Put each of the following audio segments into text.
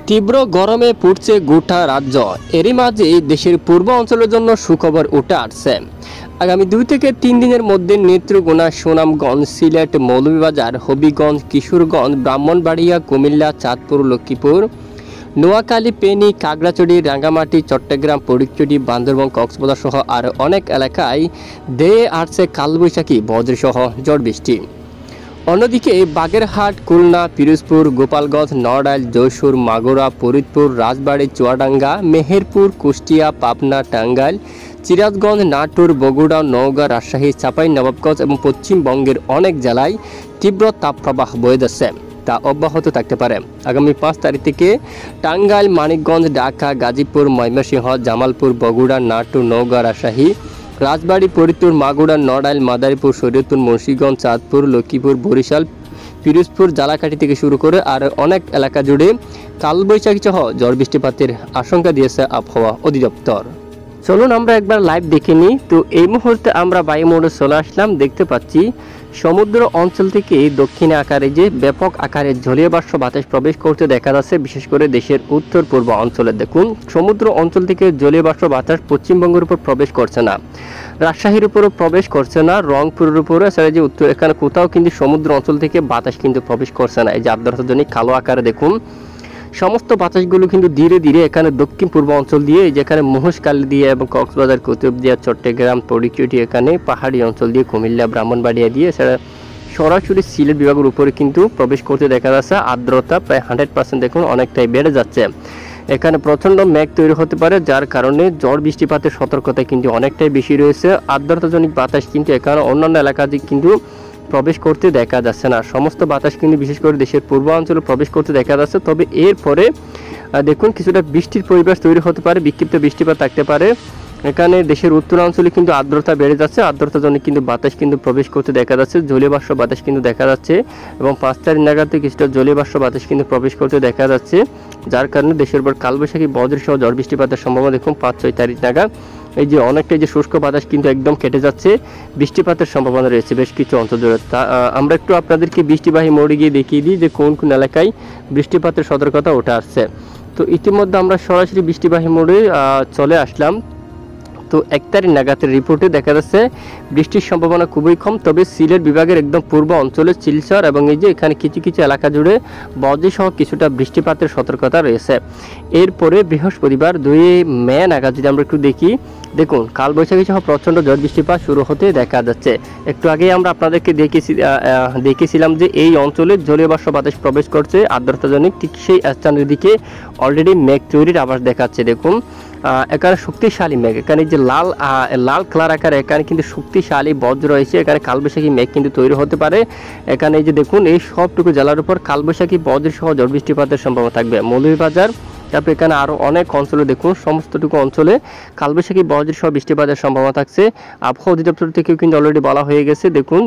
তীব্র গরমে পুড়ছে গোটা রাজ্য। এরই মাঝে দেশের পূর্ব অঞ্চলের জন্য সুখবর উঠে আসছে। আগামী 2 থেকে 3 দিনের মধ্যে নেত্রকোনা, সুনামগঞ্জ, সিলেট, মৌলভীবাজার, হবিগঞ্জ, কিশোরগঞ্জ, ব্রাহ্মণবাড়িয়া, কুমিল্লা, চাঁদপুর, লক্ষ্মীপুর, নোয়াখালী, ফেনী, খাগড়াছড়ি, রাঙ্গামাটি, চট্টগ্রাম, ফটিকছড়ি, বান্দরবান, কক্সবাজার সহ আরও অনেক এলাকায় ধেয়ে আসছে কালবৈশাখী বজ্রসহ ঝড় বৃষ্টি। অন্যদিকে বাগেরহাট, খুলনা, পিরোজপুর, গোপালগঞ্জ, নড়াইল, যশোর, মাগুরা, ফরিদপুর, রাজবাড়ী, চুয়াডাঙ্গা, মেহেরপুর, কুষ্টিয়া, পাবনা, টাঙ্গাইল, সিরাজগঞ্জ, নাটোর, বগুড়া, নওগাঁ, রাজশাহী, চাঁপাইনবাবগঞ্জ এবং পশ্চিমবঙ্গের অনেক জেলায় তীব্র তাপপ্রবাহ বয়ে যাচ্ছে। তা অব্যাহত থাকতে পারে। আগামী 5 তারিখ থেকে টাঙ্গাইল, মানিকগঞ্জ, ঢাকা, গাজীপুর, ময়মনসিংহ, জামালপুর, বগুড়া, নাটোর, নওগাঁ, রাজশাহী, রাজবাড়ী, ফরিদপুর, মাগুরা, নড়াইল, মাদারীপুর, শরীয়তপুর, মুন্সিগঞ্জ, চাঁদপুর, লক্ষ্মীপুর, বরিশাল, পিরোজপুর, জালাকাঠি থেকে শুরু করে আর অনেক এলাকা জুড়ে কালবৈশাখী সহ ঝড় বৃষ্টিপাতের আশঙ্কা দিয়েছে আবহাওয়া অধিদপ্তর। চলুন আমরা একবার লাইভ দেখে নিই। তো এই মুহূর্তে আমরা বায়ুমণ্ডলে চলে আসলাম। দেখতে পাচ্ছি সমুদ্র অঞ্চল থেকে দক্ষিণে আকারে যে ব্যাপক আকারে জলীয় বাষ্প বাতাস প্রবেশ করতে দেখা যাচ্ছে, বিশেষ করে দেশের উত্তর পূর্ব অঞ্চলে। দেখুন, সমুদ্র অঞ্চল থেকে জলীয় বাষ্প বাতাস পশ্চিমবঙ্গের উপর প্রবেশ করছে না, রাজশাহীর উপরও প্রবেশ করছে না, রংপুরের উপরে, এছাড়া যে উত্তর এখানে কোথাও কিন্তু সমুদ্র অঞ্চল থেকে বাতাস কিন্তু প্রবেশ করছে না। এই যে আর্দ্রতাজনিক কালো আকারে দেখুন, সমস্ত বাতাসগুলো কিন্তু ধীরে ধীরে এখানে দক্ষিণ পূর্ব অঞ্চল দিয়ে, যেখানে মহেশখালী দিয়ে এবং কক্সবাজার, কুতুবদিয়া, চট্টগ্রাম, ফটিকছড়ি, এখানে পাহাড়ি অঞ্চল দিয়ে, কুমিল্লা, ব্রাহ্মণবাড়িয়া দিয়ে, এছাড়া সরাসরি সিলেট বিভাগের উপরে কিন্তু প্রবেশ করতে দেখা যাচ্ছে। আর্দ্রতা প্রায় 100% দেখুন অনেকটাই বেড়ে যাচ্ছে। এখানে প্রচণ্ড মেঘ তৈরি হতে পারে, যার কারণে ঝড় বৃষ্টিপাতের সতর্কতা কিন্তু অনেকটাই বেশি রয়েছে। আর্দ্রতাজনিক বাতাস কিন্তু এখানে অন্যান্য এলাকাতে কিন্তু প্রবেশ করতে দেখা যাচ্ছে না। সমস্ত বাতাস কিন্তু বিশেষ করে দেশের পূর্বাঞ্চলে প্রবেশ করতে দেখা যাচ্ছে। তবে এরপরে দেখুন কিছুটা বৃষ্টির পরিবেশ তৈরি হতে পারে, বিক্ষিপ্ত বৃষ্টিপাত থাকতে পারে। এখানে দেশের উত্তরাঞ্চলে কিন্তু আর্দ্রতা বেড়ে যাচ্ছে, আর্দ্রতাজনিক কিন্তু বাতাস কিন্তু প্রবেশ করতে দেখা যাচ্ছে, জলীয় বাষ্প বাতাস কিন্তু দেখা যাচ্ছে এবং 5 তারিখ নাগাদ কিছুটা জলীয় বাষ্প বাতাস কিন্তু প্রবেশ করতে দেখা যাচ্ছে, যার কারণে দেশের উপর কালবৈশাখী বজ্রসহ ঝড় বৃষ্টিপাতের সম্ভাবনা দেখুন 5-6 তারিখ নাগাদ। এই যে অনেকটাই যে শুষ্ক বাতাস কিন্তু একদম কেটে যাচ্ছে, বৃষ্টিপাতের সম্ভাবনা রয়েছে বেশ কিছু অঞ্চল জুড়ে। আমরা একটু আপনাদেরকে বৃষ্টিবাহী মোড়ে গিয়ে দেখিয়ে দিই যে কোন কোন এলাকায় বৃষ্টিপাতের সতর্কতা উঠে আসছে। তো ইতিমধ্যে আমরা সরাসরি বৃষ্টিবাহী মোড়ে চলে আসলাম। তো 1 তারিখ নাগাদের রিপোর্টে দেখা যাচ্ছে বৃষ্টির সম্ভাবনা খুবই কম। তবে সিলেট বিভাগের একদম পূর্ব অঞ্চলে শিলচর এবং এই যে এখানে কিছু কিছু এলাকা জুড়ে বজ্রসহ কিছুটা বৃষ্টিপাতের সতর্কতা রয়েছে। এরপরে বৃহস্পতিবার 2 মে নাগাদ যদি আমরা একটু দেখি, দেখুন কালবৈশাখী সহ প্রচণ্ড ঝড় বৃষ্টিপাত শুরু হতে দেখা যাচ্ছে। একটু আগেই আমরা আপনাদেরকে দেখেছিলাম যে এই অঞ্চলে জলীয় বাষ্প বাতাস প্রবেশ করছে আর্দ্রতাজনিক, ঠিক সেই স্থানের দিকে অলরেডি মেঘ তৈরির আভাস দেখাচ্ছে। দেখুন এখানে শক্তিশালী মেঘ, এখানে যে লাল কালার আকারে এখানে কিন্তু শক্তিশালী বজ্র রয়েছে, এখানে কালবৈশাখী মেঘ কিন্তু তৈরি হতে পারে। এখানে এই যে দেখুন এই সবটুকু জেলার উপর কালবৈশাখী বজ্র সহ ঝড় বৃষ্টিপাতের সম্ভাবনা থাকবে। মৌলভীবাজার, তারপর এখানে আরও অনেক অঞ্চলে দেখুন সমস্তটুকু অঞ্চলে কালবৈশাখী বজ্র সহ বৃষ্টিপাতের সম্ভাবনা থাকছে। আবহাওয়া অধিদপ্তর থেকেও কিন্তু অলরেডি বলা হয়ে গেছে, দেখুন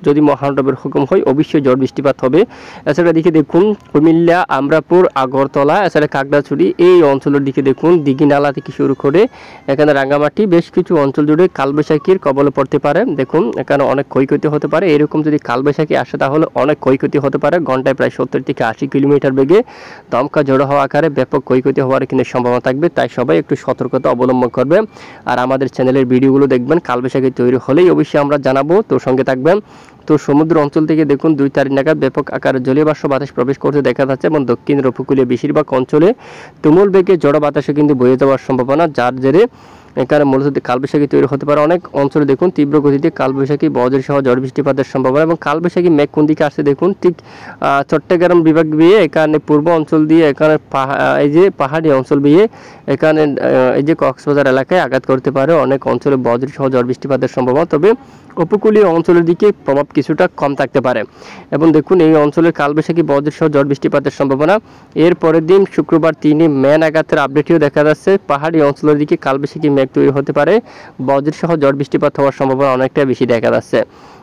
যদি মহানরবের হুকুম হয় অবশ্যই ঝড় বৃষ্টিপাত হবে। এছাড়া দিকে দেখুন কুমিল্লা, আমরাপুর, আগরতলা, এছাড়া খাগড়াছড়ি এই অঞ্চলের দিকে দেখুন দিঘিনালা থেকে শুরু করে এখানে রাঙ্গামাটি বেশ কিছু অঞ্চল জুড়ে কালবৈশাখীর কবলে পড়তে পারে। দেখুন এখানে অনেক ক্ষয়ক্ষতি হতে পারে। এরকম যদি কালবৈশাখী আসে তাহলে অনেক ক্ষয়ক্ষতি হতে পারে। ঘন্টায় প্রায় 70 থেকে 80 কিলোমিটার বেগে দমকা ঝোড়ো হওয়া আকারে ব্যাপক ক্ষয়ক্ষতি হওয়ার কিন্তু সম্ভাবনা থাকবে। তাই সবাই একটু সতর্কতা অবলম্বন করবে আর আমাদের চ্যানেলের ভিডিওগুলো দেখবেন। কালবৈশাখী তৈরি হলেই অবশ্যই আমরা জানাবো, তো সঙ্গে থাকবেন। তো সমুদ্র অঞ্চল থেকে দেখুন 2 তারিখ নাগাদ ব্যাপক আকারে জলীয় বাষ্প বাতাস প্রবেশ করতে দেখা যাচ্ছে এবং দক্ষিণের উপকূলীয় বেশিরভাগ অঞ্চলে তুমুল বেগে ঝড়ো বাতাসে কিন্তু বয়ে যাওয়ার সম্ভাবনা, যার জেরে এখানে মূলত কালবৈশাখী তৈরি হতে পারে। অনেক অঞ্চলে দেখুন তীব্র গতিতে কালবৈশাখী বজ্র সহ ঝড় বৃষ্টিপাতের সম্ভাবনা এবং কালবৈশাখী মেঘ কোন দিকে আসছে দেখুন, ঠিক চট্টগ্রাম বিভাগ দিয়ে এখানে পূর্ব অঞ্চল দিয়ে এখানে এই যে পাহাড়ি অঞ্চল দিয়ে এখানে এই যে কক্সবাজার এলাকায় আঘাত করতে পারে। অনেক অঞ্চলে বজ্র সহ ঝড় বৃষ্টিপাতের সম্ভাবনা, তবে উপকূলীয় অঞ্চলের দিকে প্রভাব কিছুটা কম থাকতে পারে। এবং দেখুন এই অঞ্চলের কালবৈশাখী বজ্র সহ ঝড় বৃষ্টিপাতের সম্ভাবনা। এর পরের দিন শুক্রবার 3 মে নাগাদের আপডেটটিও দেখা যাচ্ছে পাহাড়ি অঞ্চলের দিকে কালবৈশাখী মেঘ তৈরি হতে পারে, বজ্র সহ ঝড় বৃষ্টিপাত হওয়ার সম্ভাবনা অনেকটা বেশি দেখা যাচ্ছে।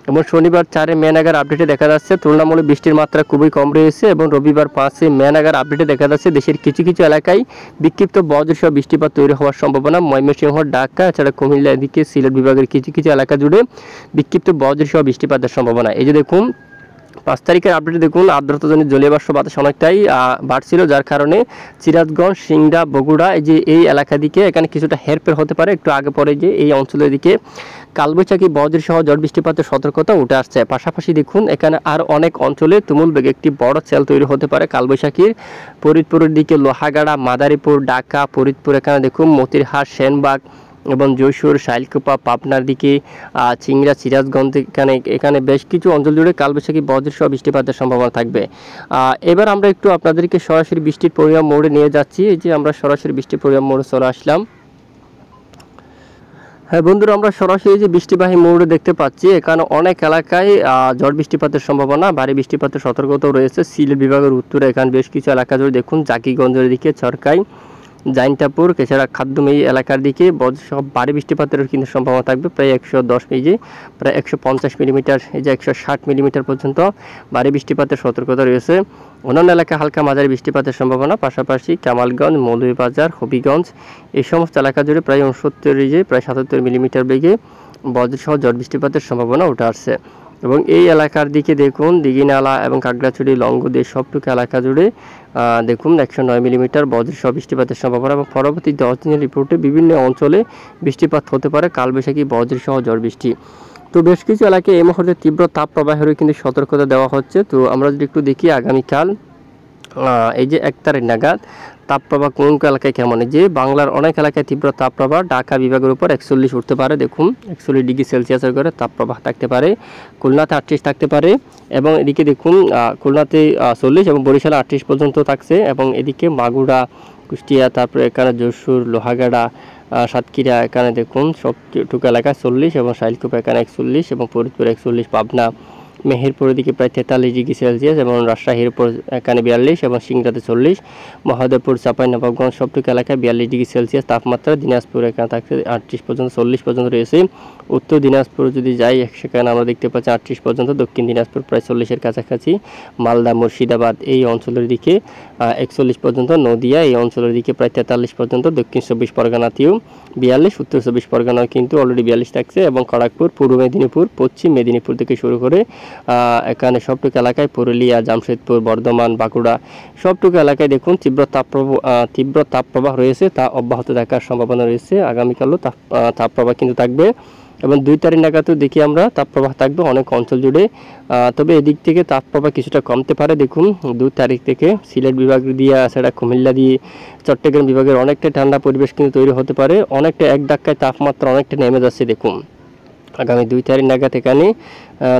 এবং শনিবার 4 মে নাগাদ আপডেটে দেখা যাচ্ছে তুলনামূলক বৃষ্টির মাত্রা খুবই কম রয়েছে এবং রবিবার 5 মে নাগাদ আপডেটে দেখা যাচ্ছে দেশের কিছু কিছু এলাকায় বিক্ষিপ্ত বজ্র সহ বৃষ্টিপাত তৈরি হওয়ার সম্ভাবনা। ময়মনসিংহ, ঢাকা, এছাড়া কুমিল্লা এদিকে সিলেট বিভাগের কিছু কিছু এলাকা জুড়ে বিক্ষিপ্ত বজ্র সহ বৃষ্টিপাতের সম্ভাবনা। এই যে দেখুন 5 তারিখের আপডেটে দেখুন আর্দ্রতাজনিত জলীয় বাষ্প বাতাস অনেকটাই বাড়ছিল, যার কারণে সিরাজগঞ্জ, সিংড়া, বগুড়া এই এলাকা দিকে এখানে কিছুটা হেরফের হতে পারে একটু আগে পরে। যে এই অঞ্চলের দিকে কালবৈশাখী বজ্র সহ ঝড় বৃষ্টিপাতের সতর্কতা উঠে আসছে। পাশাপাশি দেখুন এখানে আর অনেক অঞ্চলে তুমুল বেগে একটি বড় সেল তৈরি হতে পারে কালবৈশাখীর। ফরিদপুরের দিকে লোহাগাড়া, মাদারীপুর, ঢাকা, ফরিদপুর, এখানে দেখুন মতিরহাট, সেনবাগ এবং যশোর, শাইলকুপা, পাবনার দিকে চিংড়া, সিরাজগঞ্জ, এখানে বেশ কিছু অঞ্চল জুড়ে কালবৈশাখী বজ্রসহ বৃষ্টিপাতের সম্ভাবনা থাকবে। এবার আমরা একটু আপনাদেরকে সরাসরি বৃষ্টির পরিমাণ মোড়ে নিয়ে যাচ্ছি। এই যে আমরা সরাসরি বৃষ্টির পরিমাণ মোড়ে চলে আসলাম। হ্যাঁ বন্ধুরা, আমরা সরাসরি যে বৃষ্টিবাহী মোড়ে দেখতে পাচ্ছি এখানে অনেক এলাকায় ঝড় বৃষ্টিপাতের সম্ভাবনা, ভারী বৃষ্টিপাতের সতর্কতাও রয়েছে। সিলেট বিভাগের উত্তরে এখানে বেশ কিছু এলাকা জুড়ে দেখুন জাকিগঞ্জের দিকে, ছরকাই, জাইনটাপুর, এছাড়া খাদ্যম এই এলাকার দিকে সব ভারী বৃষ্টিপাতের কিন্তু সম্ভাবনা থাকবে। প্রায় 110 মিলি, প্রায় 150 মিলিমিটার, এই যে 160 মিলিমিটার পর্যন্ত ভারী বৃষ্টিপাতের সতর্কতা রয়েছে। অন্যান্য এলাকায় হালকা মাঝারি বৃষ্টিপাতের সম্ভাবনা। পাশাপাশি কামালগঞ্জ, মৌলভীবাজার, হবিগঞ্জ এই সমস্ত এলাকা জুড়ে প্রায় 69, প্রায় 77 মিলিমিটার বেগে বজ্রসহ ঝড় বৃষ্টিপাতের সম্ভাবনা উঠে আসছে। এবং এই এলাকার দিকে দেখুন দিঘিনালা এবং কাকড়াছড়ি, লংগদে সবটুকু এলাকা জুড়ে দেখুন 109 মিলিমিটার বজ্রসহ বৃষ্টিপাতের সম্ভাবনা। এবং পরবর্তী 10 দিনের রিপোর্টে বিভিন্ন অঞ্চলে বৃষ্টিপাত হতে পারে কালবৈশাখী বজ্রসহ ঝড় বৃষ্টি। তো বেশ কিছু এলাকায় এই মুহূর্তে তীব্র তাপ প্রবাহেরও কিন্তু সতর্কতা দেওয়া হচ্ছে। তো আমরা যদি একটু দেখি আগামীকাল এই যে 1 তারিখ নাগাদ তাপপ্রবাহ কোন এলাকায় কেমন, যে বাংলার অনেক এলাকায় তীব্র তাপপ্রবাহ, ঢাকা বিভাগের উপর 41 উঠতে পারে। দেখুন 41 ডিগ্রি সেলসিয়াসের করে তাপপ্রবাহ থাকতে পারে। খুলনাতে 38 থাকতে পারে এবং এদিকে দেখুন খুলনাতে 40 এবং বরিশালে 38 পর্যন্ত থাকছে। এবং এদিকে মাগুরা, কুষ্টিয়া, তারপরে এখানে যশোর, লোহাগাড়া, সাতক্ষীরা, এখানে দেখুন সবটুকু এলাকায় 40 এবং শাইলকুপা এখানে 41 এবং ফরিদপুর 41, পাবনা, মেহেরপুরের দিকে প্রায় 43 ডিগ্রি সেলসিয়াস এবং রাজশাহীর উপর এখানে 42 এবং সিংড়াতে 40, মহাদেবপুর, চাঁপাইনবাবগঞ্জ সবটুকু এলাকায় 42 ডিগ্রি সেলসিয়াস তাপমাত্রা। দিনাজপুর এখানে থাকছে 38 পর্যন্ত, 40 পর্যন্ত রয়েছে। উত্তর দিনাজপুর যদি যাই সেখানে আমরা দেখতে পাচ্ছি 38 পর্যন্ত, দক্ষিণ দিনাজপুর প্রায় 40-এর কাছাকাছি, মালদা, মুর্শিদাবাদ এই অঞ্চলের দিকে 41 পর্যন্ত, নদিয়া এই অঞ্চলের দিকে প্রায় 43 পর্যন্ত, দক্ষিণ 24 পরগনাতেও 42, উত্তর 24 পরগনাও কিন্তু অলরেডি 42 থাকছে এবং খড়গপুর, পূর্ব মেদিনীপুর, পশ্চিম মেদিনীপুর থেকে শুরু করে এখানে সবটুকু এলাকায় পুরুলিয়া, জামশেদপুর, বর্ধমান, বাঁকুড়া সবটুকু এলাকায় দেখুন তীব্র তাপপ্রবাহ রয়েছে, তা অব্যাহত থাকার সম্ভাবনা রয়েছে। আগামীকালও তাপপ্রবাহ কিন্তু থাকবে এবং 2 তারিখ নাগাদও দেখি আমরা তাপপ্রবাহ থাকবে অনেক অঞ্চল জুড়ে। তবে এদিক থেকে তাপপ্রবাহ কিছুটা কমতে পারে। দেখুন 2 তারিখ থেকে সিলেট বিভাগ দিয়ে সেটা কুমিল্লা দিয়ে চট্টগ্রাম বিভাগের অনেকটা ঠান্ডা পরিবেশ কিন্তু তৈরি হতে পারে, অনেকটা এক ধাক্কায় তাপমাত্রা অনেকটা নেমে যাচ্ছে। দেখুন আগামী 2 তারিখ নাগাদ এখানে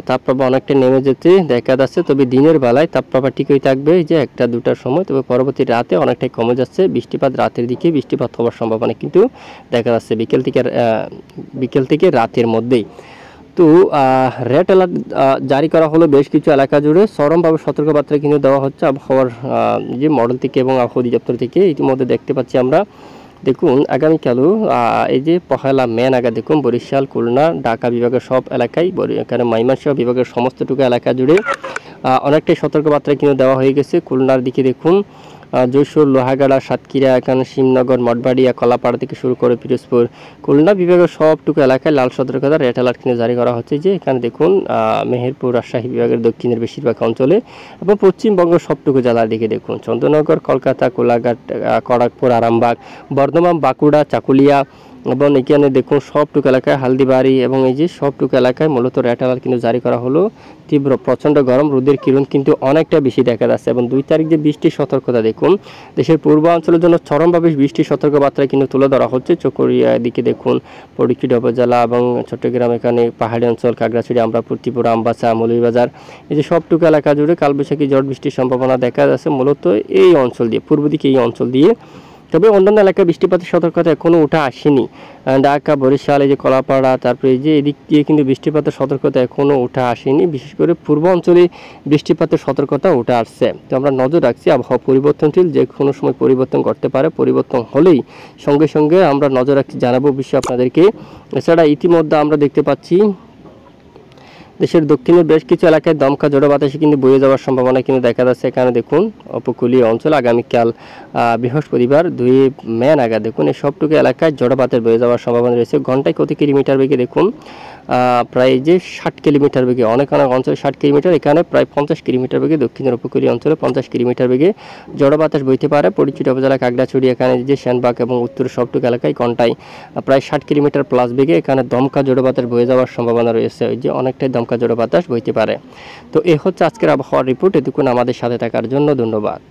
তাপপ্রবাহ অনেকটা নেমে যেতে দেখা যাচ্ছে। তবে দিনের বেলায় তাপপ্রবাহ ঠিকই থাকবে যে 1-2টার সময়, তবে পরবর্তী রাতে অনেকটাই কমে যাচ্ছে। বৃষ্টিপাত রাতের দিকে বৃষ্টিপাত হওয়ার সম্ভাবনা কিন্তু দেখা যাচ্ছে বিকেল থেকে রাতের মধ্যেই। তো রেড অ্যালার্ট জারি করা হলো বেশ কিছু এলাকা জুড়ে, চরমভাবে সতর্কবার্তা কিন্তু দেওয়া হচ্ছে আবহাওয়ার যে মডেল থেকে এবং আবহাওয়া অধিদপ্তর থেকে। ইতিমধ্যে দেখতে পাচ্ছি আমরা, দেখুন আগামীকালও এই যে 1 মে নাগাদ দেখুন বরিশাল, খুলনা, ঢাকা বিভাগের সব এলাকায়, এখানে ময়মনসিংহ বিভাগের সমস্তটুকু এলাকা জুড়ে অনেকটাই সতর্কবার্তা কিন্তু দেওয়া হয়ে গেছে। খুলনার দিকে দেখুন যশোর, লোহাগাড়া, সাতক্ষীরা, এখানে শিবনগর, মঠবাড়িয়া, কলাপাড়া থেকে শুরু করে পিরোজপুর, খুলনা বিভাগের সবটুকু এলাকায় লাল সতর্কতা, রেড অ্যালার্ট কিন্তু জারি করা হচ্ছে। যে এখানে দেখুন মেহেরপুর, রাজশাহী বিভাগের দক্ষিণের বেশিরভাগ অঞ্চলে এবং পশ্চিমবঙ্গের সবটুকু জেলার দিকে দেখুন চন্দ্রনগর, কলকাতা, কোলাঘাট, খড়গপুর, আরামবাগ, বর্ধমান, বাঁকুড়া, চাকুলিয়া এবং এখানে দেখুন সবটুকু এলাকায় হালদিবাড়ি এবং এই যে সবটুকু এলাকায় মূলত রেড অ্যালার্ট কিন্তু জারি করা হলো। তীব্র প্রচণ্ড গরম, রোদের কিরণ কিন্তু অনেকটা বেশি দেখা যাচ্ছে। এবং 2 তারিখ যে বৃষ্টির সতর্কতা দেখুন দেশের পূর্বাঞ্চলের জন্য চরমভাবে বৃষ্টির সতর্কবার্তা কিন্তু তুলে ধরা হচ্ছে। চকরিয়া দিকে দেখুন পরিচিত উপজেলা এবং চট্টগ্রাম, এখানে পাহাড়ি অঞ্চল, খাগড়াছড়ি, আমরাপুর, ত্রিপুরা, আমবাসা, মৌলভীবাজার এই যে সবটুকু এলাকা জুড়ে কালবৈশাখী ঝড় বৃষ্টির সম্ভাবনা দেখা যাচ্ছে মূলত এই অঞ্চল দিয়ে, পূর্ব দিকে এই অঞ্চল দিয়ে। তবে অন্যান্য এলাকায় বৃষ্টিপাতের সতর্কতা এখনও উঠে আসেনি। ঢাকা, বরিশাল, এই যে কলাপাড়া, তারপরে এই যে এদিক দিয়ে কিন্তু বৃষ্টিপাতের সতর্কতা এখনও উঠে আসেনি। বিশেষ করে পূর্ব অঞ্চলে বৃষ্টিপাতের সতর্কতা উঠে আসছে। তো আমরা নজর রাখছি, আবহাওয়া পরিবর্তনশীল, যে কোনো সময় পরিবর্তন করতে পারে। পরিবর্তন হলেই সঙ্গে সঙ্গে আমরা নজর রাখছি, জানাবো বিষয় আপনাদেরকে। এছাড়া ইতিমধ্যে আমরা দেখতে পাচ্ছি দেশের দক্ষিণের বেশ কিছু এলাকায় দমকা ঝড়ো বাতাসে কিন্তু বয়ে যাওয়ার সম্ভাবনা কিন্তু দেখা যাচ্ছে। এখানে দেখুন উপকূলীয় অঞ্চল আগামীকাল বৃহস্পতিবার 2 মে নাগাদ দেখুন এই সবটুকু এলাকায় ঝড়ো বাতাস বয়ে যাওয়ার সম্ভাবনা রয়েছে। ঘন্টায় কত কিলোমিটার বেগে দেখুন প্রায় যে 60 কিলোমিটার বেগে, অনেক অনেক অঞ্চলে 60 কিলোমিটার, এখানে প্রায় 50 কিলোমিটার বেগে, দক্ষিণের উপকূলীয় অঞ্চলে 50 কিলোমিটার বেগে ঝড়ো বাতাস বইতে পারে। পরিচিত উপজেলা কাকড়াছড়ি এখানে যে সেনবাগ এবং উত্তর সবটুকু এলাকায় ঘন্টায় প্রায় 60 কিলোমিটার প্লাস বেগে এখানে দমকা ঝড়ো বাতাস বয়ে যাওয়ার সম্ভাবনা রয়েছে। ওই যে অনেকটাই দমকা ঝড়ো বাতাস বইতে পারে। তো এই হচ্ছে আজকের আবহাওয়ার রিপোর্ট। এতক্ষণ আমাদের সাথে থাকার জন্য ধন্যবাদ।